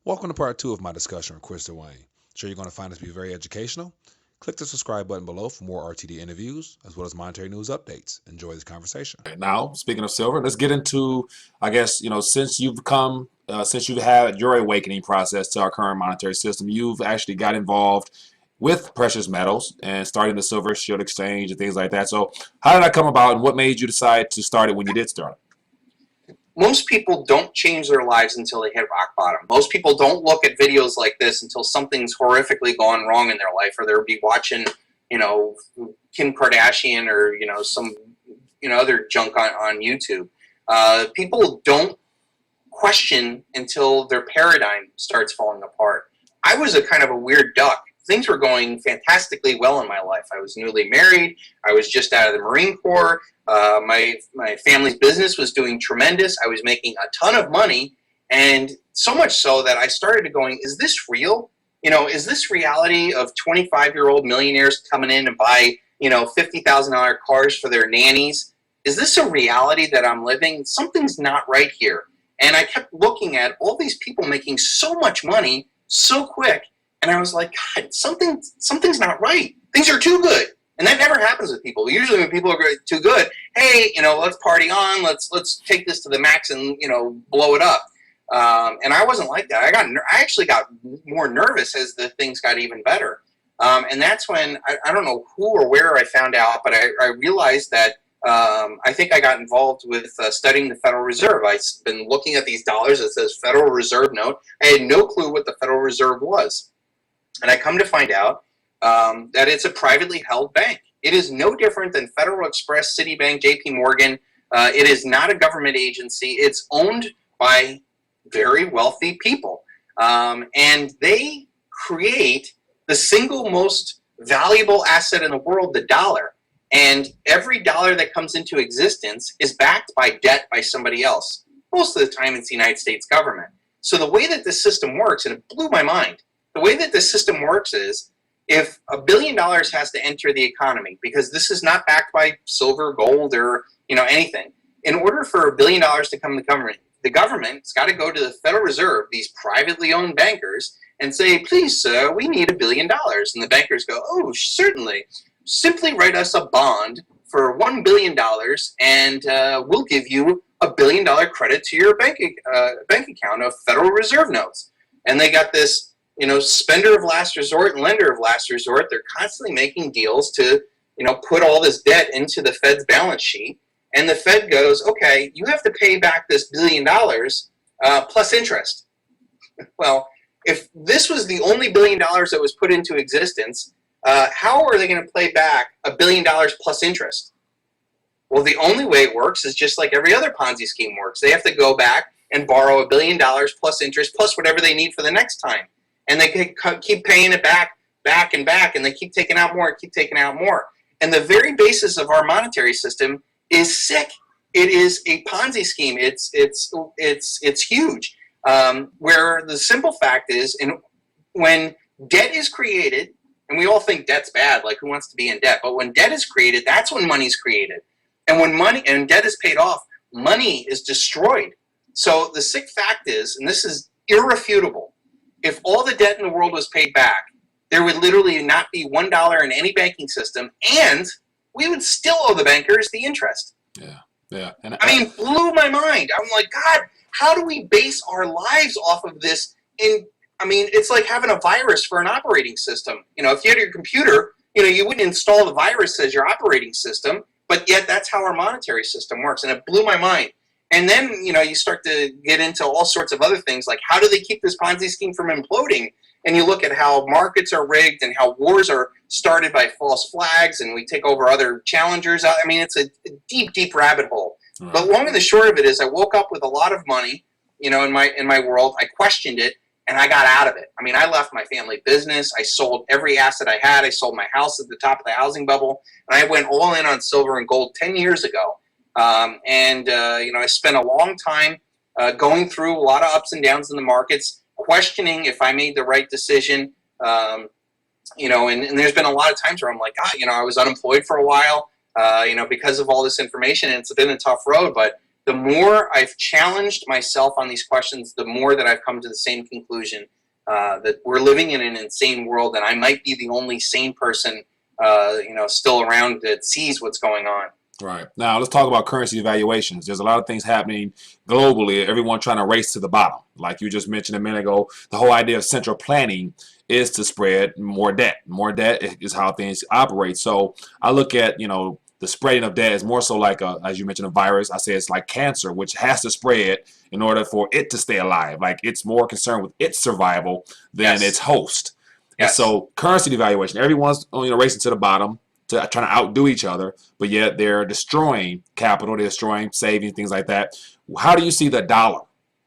Welcome to part 2 of my discussion with Chris Duane. Sure you're going to find this to be very educational. Click the subscribe button below for more RTD interviews as well as monetary news updates. Enjoy this conversation. Now, speaking of silver, let's get into, I guess, since you've had your awakening process to our current monetary system, you've actually got involved with precious metals and starting the Silver Shield Exchange and things like that. So how did that come about, and what made you decide to start it when you did start Most people don't change their lives until they hit rock bottom. Most people don't look at videos like this until something's horrifically gone wrong in their life, or they'll be watching, Kim Kardashian or, some, other junk on YouTube. People don't question until their paradigm starts falling apart. I was a kind of a weird duck. Things were going fantastically well in my life. I was newly married. I was just out of the Marine Corps. My family's business was doing tremendous. I was making a ton of money, and so much so that I started going, is this real? Is this reality of 25-year-old millionaires coming in and buy, $50,000 cars for their nannies? Is this a reality that I'm living? Something's not right here. And I kept looking at all these people making so much money so quick, and I was like, God, something's not right. Things are too good. And that never happens with people. Usually when people are too good, hey, let's party on, let's take this to the max and, blow it up. And I wasn't like that. I actually got more nervous as the things got even better. And that's when, I don't know who or where I found out, but I realized that I think I got involved with studying the Federal Reserve. I've been looking at these dollars that says Federal Reserve note. I had no clue what the Federal Reserve was. And I come to find out that it's a privately held bank. It is no different than Federal Express, Citibank, JP Morgan. It is not a government agency. It's owned by very wealthy people. And they create the single most valuable asset in the world, the dollar. And every dollar that comes into existence is backed by debt by somebody else. Most of the time it's the United States government. So the way that this system works, and it blew my mind, the way that this system works is, if $1 billion has to enter the economy, because this is not backed by silver, gold, or anything, in order for $1 billion to come to the government's got to go to the Federal Reserve, these privately owned bankers, and say, please, sir, we need $1 billion. And the bankers go, oh, certainly. Simply write us a bond for $1 billion, and we'll give you $1 billion credit to your bank account of Federal Reserve notes. And they got this spender of last resort and lender of last resort. They're constantly making deals to, put all this debt into the Fed's balance sheet. And the Fed goes, okay, you have to pay back this $1 billion plus interest. Well, if this was the only $1 billion that was put into existence, how are they going to pay back $1 billion plus interest? Well, the only way it works is just like every other Ponzi scheme works. They have to go back and borrow $1 billion plus interest plus whatever they need for the next time. And they keep paying it back, and they keep taking out more and keep taking out more. And the very basis of our monetary system is sick. It is a Ponzi scheme. It's huge. Where the simple fact is, when debt is created, and we all think debt's bad, like who wants to be in debt? But when debt is created, that's when money's created. And when money and debt is paid off, money is destroyed. So the sick fact is, and this is irrefutable, if all the debt in the world was paid back, there would literally not be $1 in any banking system, and we would still owe the bankers the interest. Yeah. And I mean, blew my mind. I'm like, God, how do we base our lives off of this? It's like having a virus for an operating system. If you had your computer, you wouldn't install the virus as your operating system, but yet that's how our monetary system works, and it blew my mind. And then, you start to get into all sorts of other things, like how do they keep this Ponzi scheme from imploding? And you look at how markets are rigged and how wars are started by false flags, and we take over other challengers. I mean, it's a deep, deep rabbit hole. Right. But long and the short of it is, I woke up with a lot of money, in my world. I questioned it, and I got out of it. I mean, I left my family business. I sold every asset I had. I sold my house at the top of the housing bubble, and I went all in on silver and gold 10 years ago. I spent a long time going through a lot of ups and downs in the markets, questioning if I made the right decision. And there's been a lot of times where I'm like, God, I was unemployed for a while, because of all this information, and it's been a tough road. But the more I've challenged myself on these questions, the more that I've come to the same conclusion that we're living in an insane world, and I might be the only sane person, still around that sees what's going on. Right. Now, let's talk about currency devaluations. There's a lot of things happening globally, everyone trying to race to the bottom. Like you just mentioned a minute ago, the whole idea of central planning is to spread more debt. More debt is how things operate. So I look at, the spreading of debt is more so like, as you mentioned, a virus. I say it's like cancer, which has to spread in order for it to stay alive. Like it's more concerned with its survival than its host. And so currency devaluation, everyone's racing to the bottom, trying to outdo each other, but yet they're destroying capital, they're destroying savings, things like that. How do you see the dollar,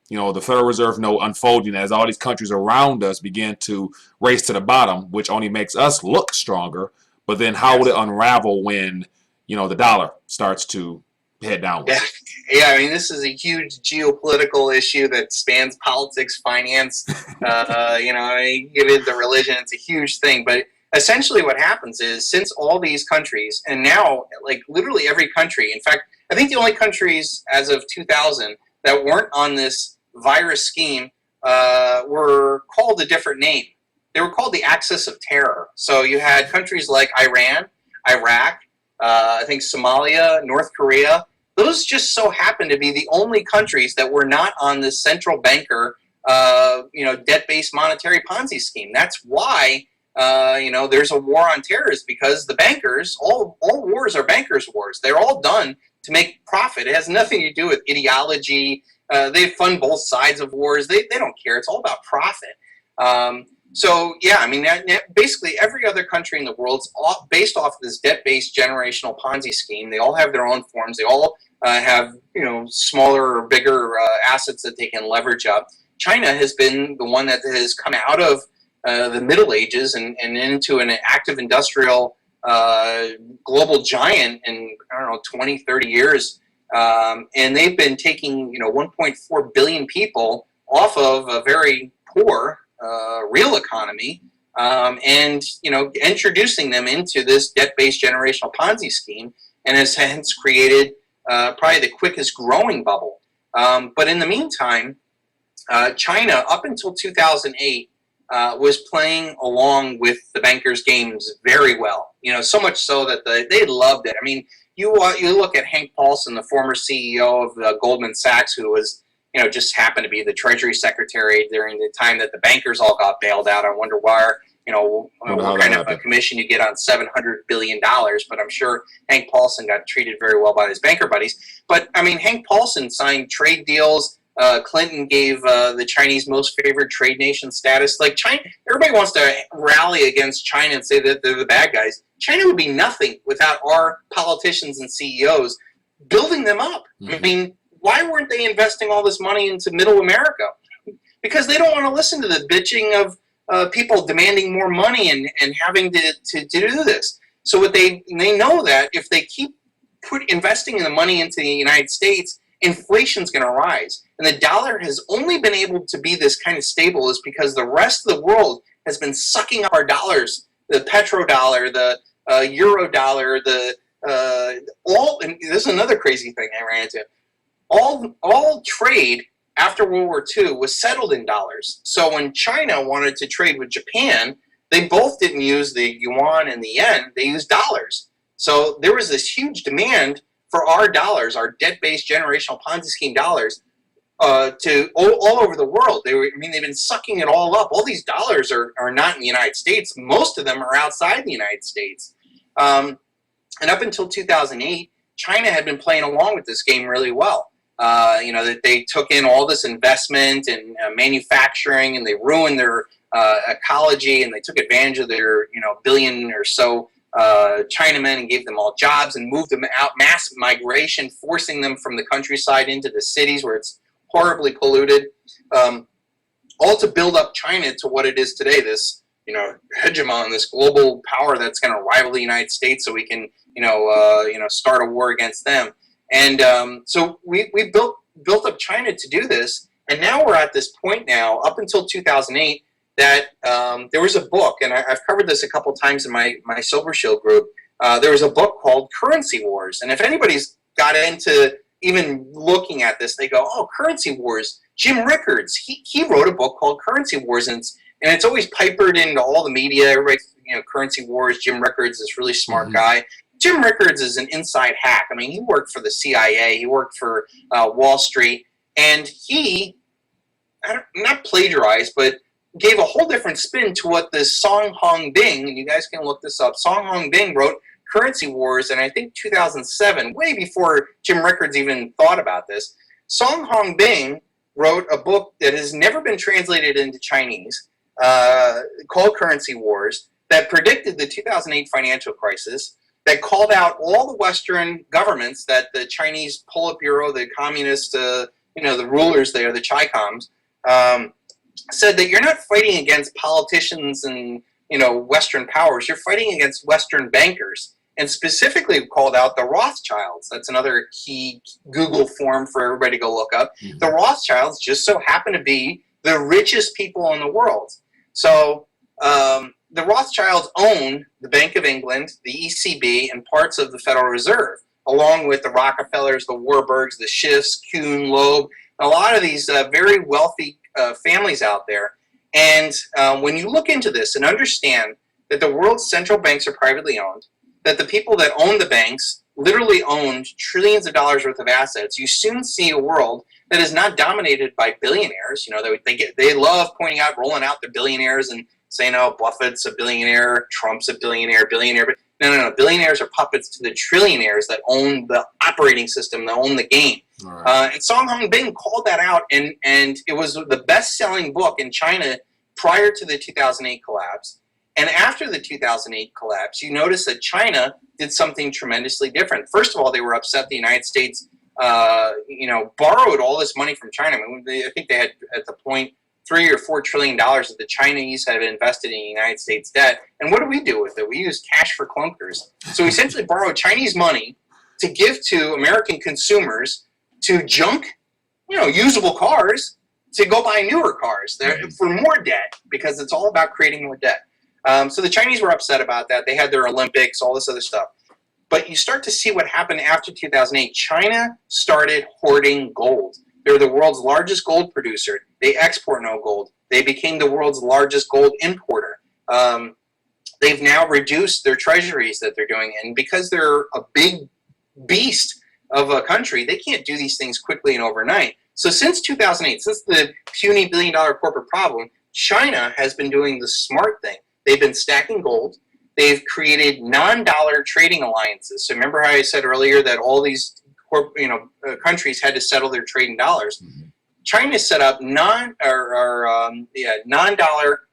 the Federal Reserve note unfolding as all these countries around us begin to race to the bottom, which only makes us look stronger, but then how will it unravel when, the dollar starts to head downward? Yeah, I mean, this is a huge geopolitical issue that spans politics, finance, you get into religion, it's a huge thing, but essentially what happens is, since all these countries, and now like literally every country, in fact, I think the only countries as of 2000 that weren't on this virus scheme were called a different name. They were called the Axis of Terror. So you had countries like Iran, Iraq, I think Somalia, North Korea. Those just so happened to be the only countries that were not on this central banker, debt-based monetary Ponzi scheme. That's why there's a war on terror, is because the bankers, all wars are bankers' wars. They're all done to make profit. It has nothing to do with ideology. They fund both sides of wars. They don't care. It's all about profit. Basically every other country in the world is all based off of this debt-based generational Ponzi scheme. They all have their own forms. They all have, smaller or bigger assets that they can leverage up. China has been the one that has come out of the Middle Ages and into an active industrial global giant in, 20, 30 years. And they've been taking, 1.4 billion people off of a very poor real economy and, introducing them into this debt-based generational Ponzi scheme, and has hence created probably the quickest growing bubble. But in the meantime, China, up until 2008, was playing along with the bankers' games very well. So much so that they loved it. I mean, you look at Hank Paulson, the former CEO of Goldman Sachs, who was, just happened to be the Treasury Secretary during the time that the bankers all got bailed out. I wonder why, what kind of a commission you get on $700 billion. But I'm sure Hank Paulson got treated very well by his banker buddies. But I mean, Hank Paulson signed trade deals. Clinton gave the Chinese most favored trade nation status. Like China, everybody wants to rally against China and say that they're the bad guys. China would be nothing without our politicians and CEOs building them up. I mean, why weren't they investing all this money into Middle America? Because they don't want to listen to the bitching of people demanding more money and having to do this. So what they know that if they keep investing in the money into the United States, inflation's going to rise. And the dollar has only been able to be this kind of stable is because the rest of the world has been sucking up our dollars, the petrodollar, the euro dollar, and this is another crazy thing I ran into. All trade after World War II was settled in dollars. So when China wanted to trade with Japan, they both didn't use the yuan and the yen, they used dollars. So there was this huge demand for our dollars, our debt-based generational Ponzi scheme dollars, to all over the world. They've been sucking it all up. All these dollars are not in the United States. Most of them are outside the United States. And up until 2008, China had been playing along with this game really well. That they took in all this investment and manufacturing, and they ruined their ecology, and they took advantage of their billion or so Chinamen and gave them all jobs and moved them out, mass migration, forcing them from the countryside into the cities where it's horribly polluted, all to build up China to what it is today, this hegemon, this global power that's going to rival the United States, so we can start a war against them. And so we built up China to do this, and now we're at this point now, up until 2008, that there was a book, and I've covered this a couple times in my Silver Shield group. There was a book called Currency Wars, and if anybody's got into even looking at this, they go, oh, currency wars. Jim Rickards, he wrote a book called Currency Wars, and it's always pipered into all the media. Everybody, currency wars. Jim Rickards, this really smart guy. Jim Rickards is an inside hack. I mean, he worked for the CIA. He worked for Wall Street, and he not plagiarized, but gave a whole different spin to what this Song Hong Bing, and you guys can look this up. Song Hong Bing wrote Currency Wars in, I think, 2007, way before Jim Rickards even thought about this. Song Hong Bing wrote a book that has never been translated into Chinese, called Currency Wars, that predicted the 2008 financial crisis, that called out all the Western governments that the Chinese Politburo, the communist, the rulers there, the Chi-Coms, said that you're not fighting against politicians and Western powers. You're fighting against Western bankers, and specifically called out the Rothschilds. That's another key Google form for everybody to go look up. The Rothschilds just so happen to be the richest people in the world. So the Rothschilds own the Bank of England, the ECB, and parts of the Federal Reserve, along with the Rockefellers, the Warburgs, the Schiffs, Kuhn, Loeb, a lot of these very wealthy families out there. And when you look into this and understand that the world's central banks are privately owned, that the people that own the banks literally owned trillions of dollars worth of assets, you soon see a world that is not dominated by billionaires. They love pointing out, rolling out the billionaires and saying, oh, Buffett's a billionaire, Trump's a billionaire. But no. Billionaires are puppets to the trillionaires that own the operating system, that own the game. Right. And Song Hong Bing called that out, and it was the best-selling book in China prior to the 2008 collapse. And after the 2008 collapse, you notice that China did something tremendously different. First of all, they were upset the United States, borrowed all this money from China. I think they had, at the point, $3 or $4 trillion that the Chinese had invested in United States debt. And what do we do with it? We use cash for clunkers. So we essentially borrowed Chinese money to give to American consumers to junk, usable cars, to go buy newer cars for more debt, because it's all about creating more debt. So the Chinese were upset about that. They had their Olympics, all this other stuff. But you start to see what happened after 2008. China started hoarding gold. They're the world's largest gold producer. They export no gold. They became the world's largest gold importer. They've now reduced their treasuries that they're doing. And because they're a big beast of a country, they can't do these things quickly and overnight. So since 2008, since the puny billion-dollar corporate problem, China has been doing the smart thing. They've been stacking gold. They've created non-dollar trading alliances. So remember how I said earlier that all these countries had to settle their trade in dollars? China set up non-dollar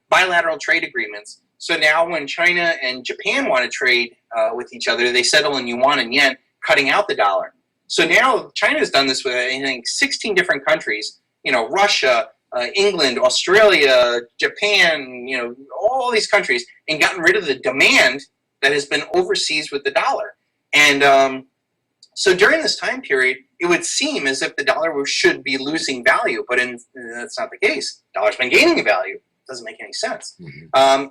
bilateral trade agreements. So now when China and Japan want to trade with each other, they settle in yuan and yen, cutting out the dollar. So now China's done this with, I think, 16 different countries, Russia, England, Australia, Japan, all these countries, and gotten rid of the demand that has been overseas with the dollar. And so during this time period, it would seem as if the dollar should be losing value, but that's not the case. The dollar's been gaining value. It doesn't make any sense.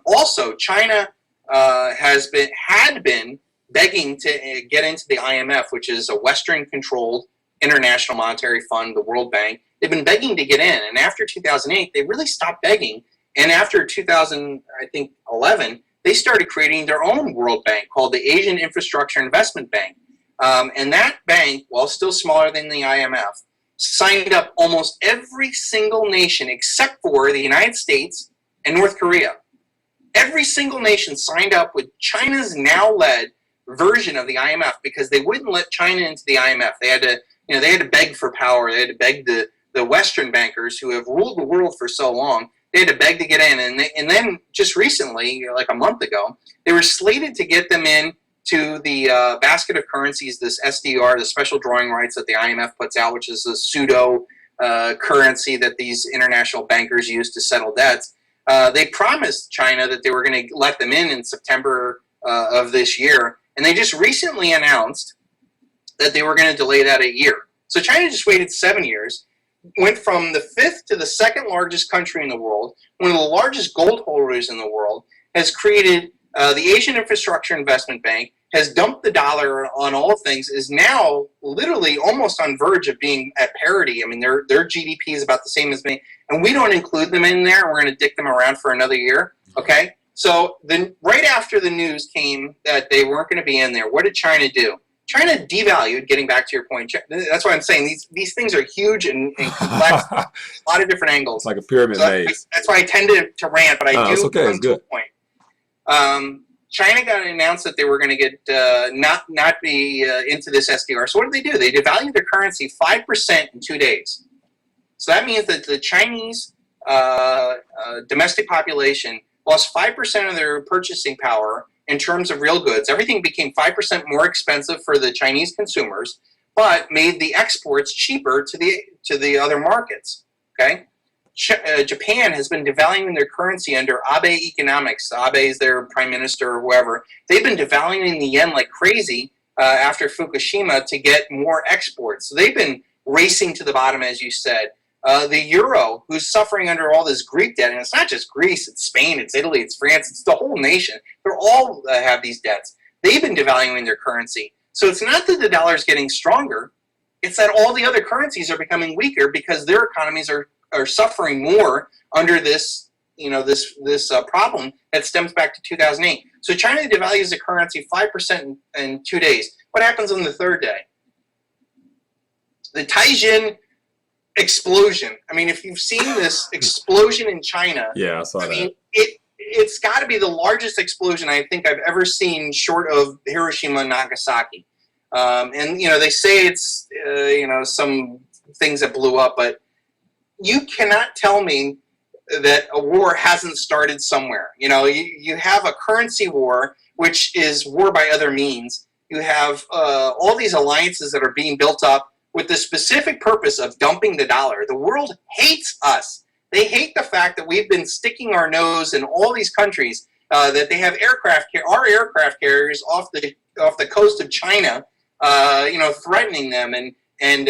Also, China had been begging to get into the IMF, which is a Western-controlled international monetary fund, the World Bank. They've been begging to get in, and after 2008, they really stopped begging. And after 2011, they started creating their own World Bank called the Asian Infrastructure Investment Bank. And that bank, while still smaller than the IMF, signed up almost every single nation except for the United States and North Korea. Every single nation signed up with China's now-led version of the IMF because they wouldn't let China into the IMF. They had to, they had to beg for power. They had to beg the Western bankers who have ruled the world for so long. They had to beg to get in, and then just recently, like a month ago, they were slated to get them in to the basket of currencies, this SDR, the special drawing rights that the IMF puts out, which is a pseudo currency that these international bankers use to settle debts. They promised China that they were going to let them in September of this year, and they just recently announced that they were going to delay that a year. So China just waited 7 years, went from the 5th to the 2nd largest country in the world, one of the largest gold holders in the world, has created the Asian Infrastructure Investment Bank, has dumped the dollar on all things, is now literally almost on verge of being at parity. I mean, their GDP is about the same as me, and we don't include them in there. We're going to dick them around for another year, okay? So then right after the news came that they weren't going to be in there, what did China do? China devalued, getting back to your point. That's why I'm saying these things are huge and complex, a lot of different angles. It's like a pyramid maze. That's why I tend to rant, but I do it's okay. come It's to good. a point. China got announced that they were going to get not be into this SDR. So what did they do? They devalued their currency 5% in 2 days. So that means that the Chinese domestic population lost 5% of their purchasing power in terms of real goods. Everything became 5% more expensive for the Chinese consumers, but made the exports cheaper to the other markets. Okay. Japan has been devaluing their currency under Abe economics. Abe is their prime minister or whoever. They've been devaluing the yen like crazy after Fukushima to get more exports. So they've been racing to the bottom, as you said. The euro, who's suffering under all this Greek debt, and it's not just Greece, it's Spain, it's Italy, it's France, it's the whole nation. They're all have these debts. They've been devaluing their currency. So it's not that the dollar is getting stronger. It's that all the other currencies are becoming weaker because their economies are suffering more under this, this problem that stems back to 2008. So China devalues the currency 5% in 2 days. What happens on the third day? The Taijin explosion. I mean, if you've seen this explosion in China, Yeah, I saw that. mean, it's got to be the largest explosion I think I've ever seen, short of Hiroshima and Nagasaki. And they say it's some things that blew up, but you cannot tell me that a war hasn't started somewhere. You have a currency war, which is war by other means. You have all these alliances that are being built up with the specific purpose of dumping the dollar. The world hates us. They hate the fact that we've been sticking our nose in all these countries, that they have our aircraft carriers off the coast of China, threatening them, and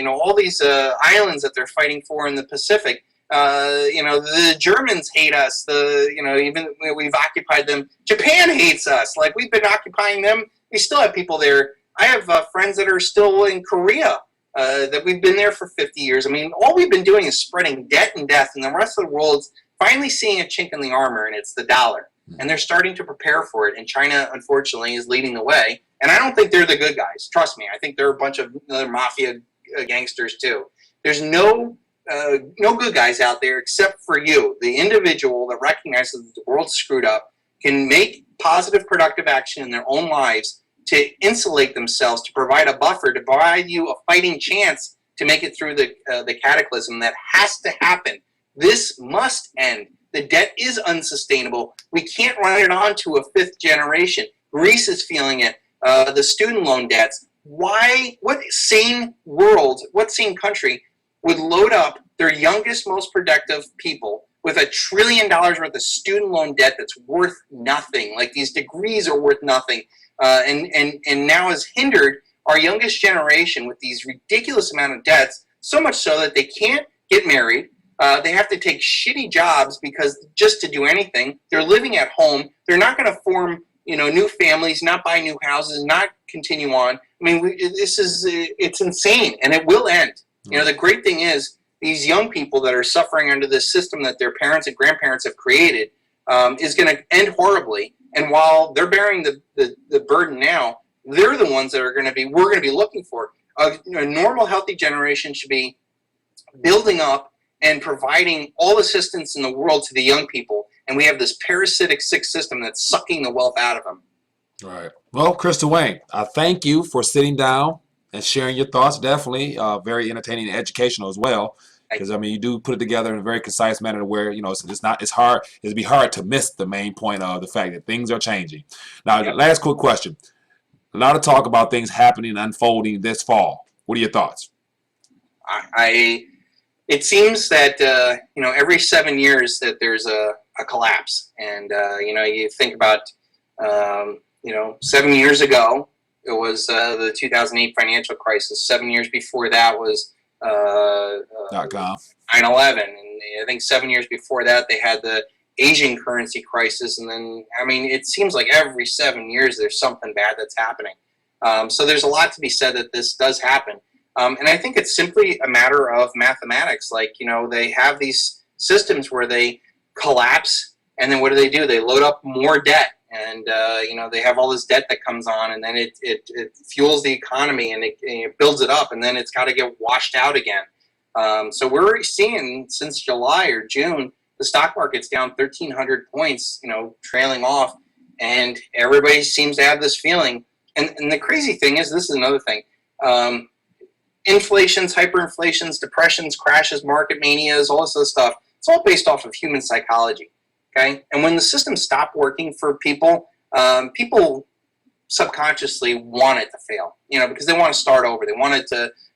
all these islands that they're fighting for in the Pacific. The Germans hate us. Even we've occupied them. Japan hates us. Like, we've been occupying them. We still have people there. I have friends that are still in Korea. That we've been there for 50 years. I mean, all we've been doing is spreading debt and death, and the rest of the world's finally seeing a chink in the armor, and it's the dollar. And they're starting to prepare for it, and China, unfortunately, is leading the way. And I don't think they're the good guys. Trust me. I think they're a bunch of other mafia gangsters, too. There's no good guys out there except for you, the individual that recognizes that the world's screwed up, can make positive, productive action in their own lives to insulate themselves, to provide a buffer, to provide you a fighting chance to make it through the cataclysm that has to happen. This must end. The debt is unsustainable. We can't run it on to a fifth generation. Greece is feeling it. The student loan debts. Why? What sane country would load up their youngest, most productive people with $1 trillion worth of student loan debt that's worth nothing? Like, these degrees are worth nothing. And now has hindered our youngest generation with these ridiculous amount of debts, so much so that they can't get married. They have to take shitty jobs because just to do anything. They're living at home. They're not going to form new families, not buy new houses, not continue on. I mean, it's insane, and it will end. The great thing is these young people that are suffering under this system that their parents and grandparents have created is going to end horribly. And while they're bearing the burden now, they're the ones that we're going to be looking for. A normal, healthy generation should be building up and providing all assistance in the world to the young people. And we have this parasitic, sick system that's sucking the wealth out of them. All right. Well, Chris Duane, I thank you for sitting down and sharing your thoughts. Definitely very entertaining and educational as well. Because, I mean, you do put it together in a very concise manner where, it'd be hard to miss the main point of the fact that things are changing. Now, last quick question. A lot of talk about things happening and unfolding this fall. What are your thoughts? It seems that, every 7 years that there's a collapse. And, you think about, 7 years ago, it was the 2008 financial crisis. 7 years before that was 9/11, and I think 7 years before that they had the Asian currency crisis, and then, I mean, it seems like every 7 years there's something bad that's happening. So there's a lot to be said that this does happen. And I think it's simply a matter of mathematics. Like, you know, they have these systems where they collapse, and then what do? They load up more debt. And, you know, they have all this debt that comes on, and then it fuels the economy, and it builds it up, and then it's got to get washed out again. So we're already seeing since July or June, the stock market's down 1,300 points, you know, trailing off, and everybody seems to have this feeling. And the crazy thing is, this is another thing. Inflations, hyperinflations, depressions, crashes, market manias, all this other stuff, it's all based off of human psychology. Okay, and when the system stopped working for people, people subconsciously want it to fail, you know, because they want to start over. They want it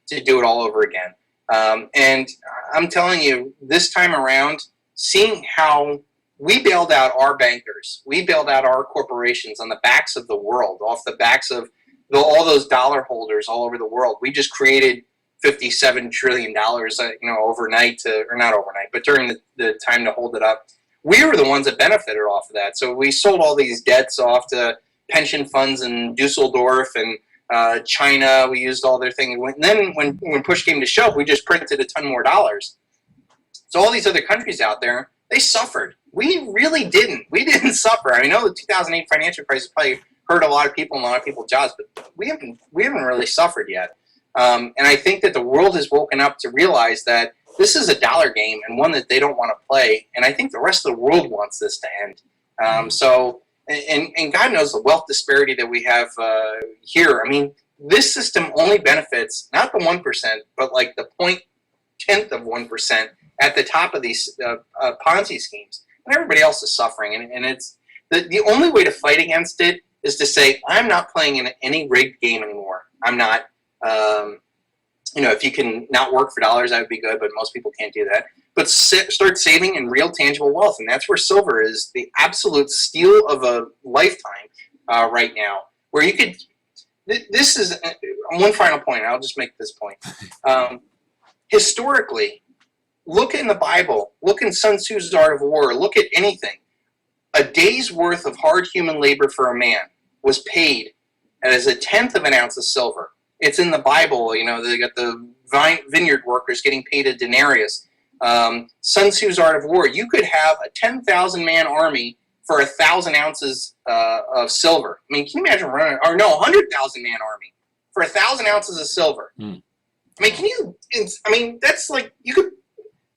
to do it all over again. And I'm telling you, this time around, seeing how we bailed out our bankers, we bailed out our corporations on the backs of the world, off the backs of all those dollar holders all over the world. We just created $57 trillion, you know, overnight, or not overnight, but during the time to hold it up. We were the ones that benefited off of that. So we sold all these debts off to pension funds in Dusseldorf and China. We used all their things. And then when push came to shove, we just printed a ton more dollars. So all these other countries out there, they suffered. We really didn't. We didn't suffer. I know the 2008 financial crisis probably hurt a lot of people and a lot of people's jobs, but we haven't really suffered yet. And I think that the world has woken up to realize that this is a dollar game, and one that they don't want to play. And I think the rest of the world wants this to end. And God knows the wealth disparity that we have here. I mean, this system only benefits not the 1%, but like the 0.1% of 1% at the top of these Ponzi schemes. And everybody else is suffering. And it's the only way to fight against it is to say, I'm not playing in any rigged game anymore. I'm not. You know, if you can not work for dollars, that would be good, but most people can't do that. But start saving in real tangible wealth, and that's where silver is the absolute steal of a lifetime right now. Where you could, this is one final point. I'll just make this point. Historically, look in the Bible, look in Sun Tzu's Art of War, look at anything. A day's worth of hard human labor for a man was paid as 1/10 of an ounce of silver. It's in the Bible, you know, they got the vineyard workers getting paid a denarius. Sun Tzu's Art of War, you could have a 10,000-man army for 1,000 ounces of silver. I mean, can you imagine running, or no, 100,000-man army for 1,000 ounces of silver? I mean, that's like,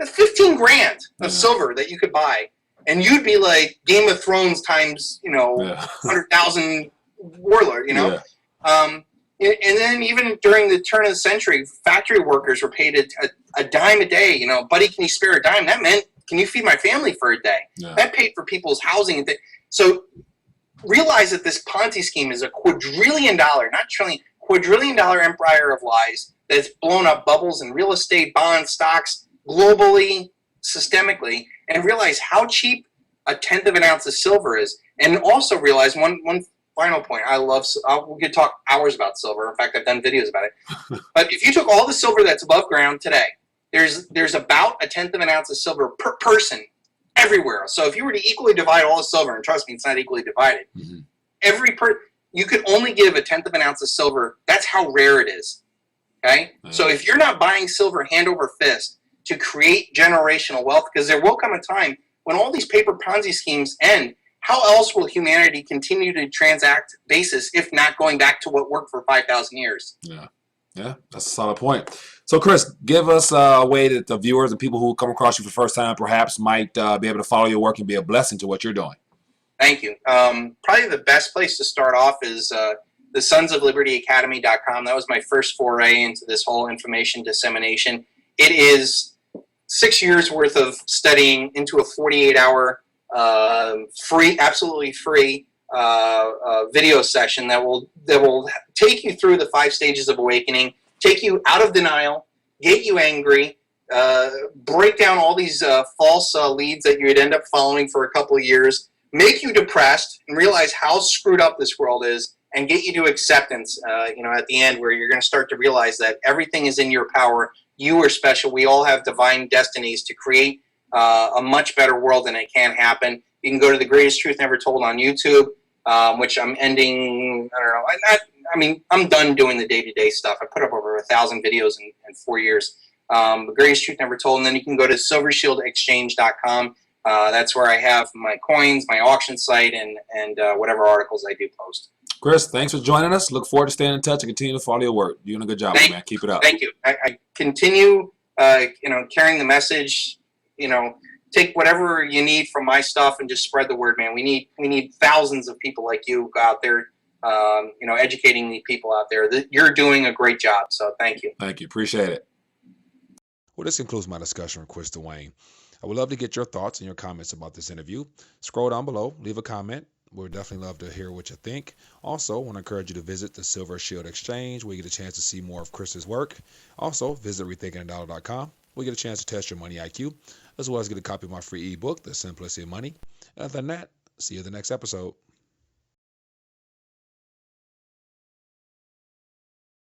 that's 15 grand of silver that you could buy. And you'd be like Game of Thrones times, you know, 100,000 warlord, you know? Yeah. And then even during the turn of the century, factory workers were paid a dime a day. You know, buddy, can you spare a dime? That meant, can you feed my family for a day? Yeah. That paid for people's housing. So realize that this Ponzi scheme is a quadrillion-dollar, not trillion, quadrillion-dollar empire of lies that's blown up bubbles in real estate, bonds, stocks, globally, systemically, and realize how cheap 1/10 of an ounce of silver is. And also realize one final point. We could talk hours about silver. In fact, I've done videos about it. But if you took all the silver that's above ground today, there's about 1/10 of an ounce of silver per person everywhere. So if you were to equally divide all the silver, and trust me, it's not equally divided, you could only give 1/10 of an ounce of silver. That's how rare it is. Okay? So if you're not buying silver hand over fist to create generational wealth, because there will come a time when all these paper Ponzi schemes end, how else will humanity continue to transact basis if not going back to what worked for 5,000 years? Yeah, that's a solid point. So, Chris, give us a way that the viewers and people who come across you for the first time perhaps might be able to follow your work and be a blessing to what you're doing. Thank you. Probably the best place to start off is the sonsoflibertyacademy.com. That was my first foray into this whole information dissemination. It is 6 years worth of studying into a 48-hour absolutely free video session that will take you through the 5 stages of awakening, take you out of denial, get you angry, break down all these false leads that you'd end up following for a couple of years, make you depressed and realize how screwed up this world is, and get you to acceptance, you know, at the end, where you're going to start to realize that everything is in your power. You are special. We all have divine destinies to create a much better world, and it can happen. You can go to The Greatest Truth Never Told on YouTube, which I'm ending. I don't know. I'm done doing the day-to-day stuff. I put up over 1,000 videos in 4 years. The Greatest Truth Never Told. And then you can go to silvershieldexchange.com. That's where I have my coins, my auction site, and whatever articles I do post. Chris, thanks for joining us. Look forward to staying in touch and continue to follow your work. You're doing a good job, man. Keep it up. Thank you. I continue, carrying the message. Take whatever you need from my stuff and just spread the word, man. We need thousands of people like you out there, educating the people out there. You're doing a great job. So thank you. Thank you. Appreciate it. Well, this concludes my discussion with Chris Duane. I would love to get your thoughts and your comments about this interview. Scroll down below, leave a comment. We'd definitely love to hear what you think. Also, I want to encourage you to visit the Silver Shield Exchange, where you get a chance to see more of Chris's work. Also, visit rethinkingthedollar.com, where you get a chance to test your money IQ, as well as get a copy of my free ebook, The Simplicity of Money. And other than that, see you in the next episode.